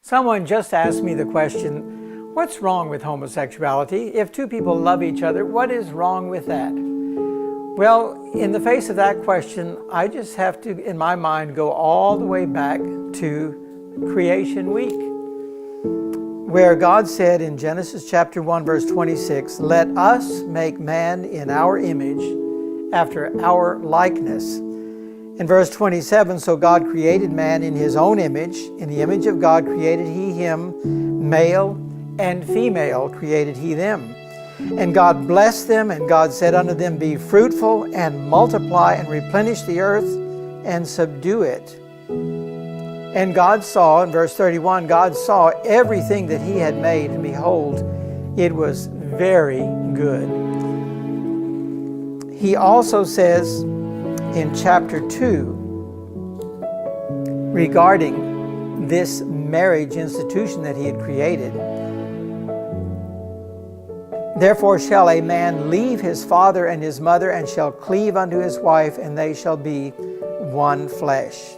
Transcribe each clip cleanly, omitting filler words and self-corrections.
Someone just asked me the question, what's wrong with homosexuality? If two people love each other, what is wrong with that? Well, in the face of that question, I just have to, in my mind, go all the way back to Creation Week, where God said in Genesis chapter 1, verse 26, "Let us make man in our image, after our likeness." In verse 27, "So God created man in his own image. In the image of God created he him, male and female created he them. And God blessed them, and God said unto them, Be fruitful and multiply and replenish the earth and subdue it. And God saw," in verse 31, "God saw everything that he had made, and behold, it was very good." He also says in chapter 2, regarding this marriage institution that he had created, "Therefore shall a man leave his father and his mother, and shall cleave unto his wife, and they shall be one flesh."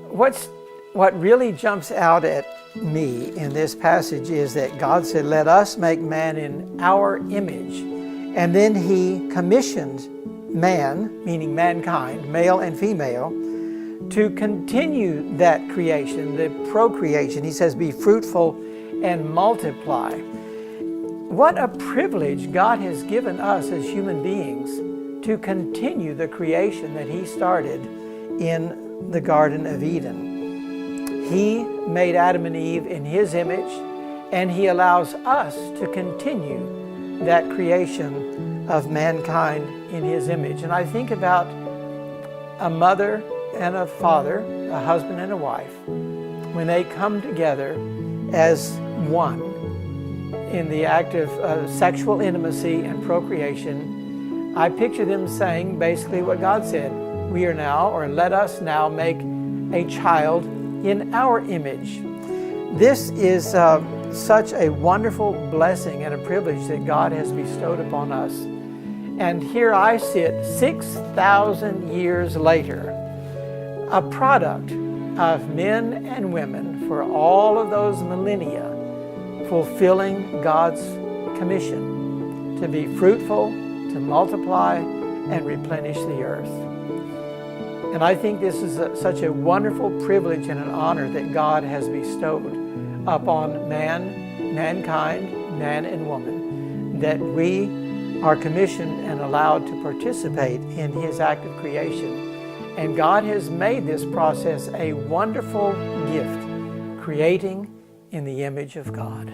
What really jumps out at me in this passage is that God said, "Let us make man in our image." And then he commissioned man, meaning mankind, male and female, to continue that creation, the procreation. He says, "Be fruitful and multiply." What a privilege God has given us as human beings to continue the creation that he started in the Garden of Eden. He made Adam and Eve in his image, and he allows us to continue that creation of mankind in his image. And I think about a mother and a father, a husband and a wife, when they come together as one in the act of sexual intimacy and procreation. I picture them saying basically what God said, "We are now, or let us now make a child in our image." This is such a wonderful blessing and a privilege that God has bestowed upon us. And here I sit 6,000 years later, a product of men and women for all of those millennia, fulfilling God's commission to be fruitful, to multiply, and replenish the earth. And I think this is such a wonderful privilege and an honor that God has bestowed upon mankind, man and woman, that we are commissioned and allowed to participate in his act of creation. And God has made this process a wonderful gift, creating in the image of God.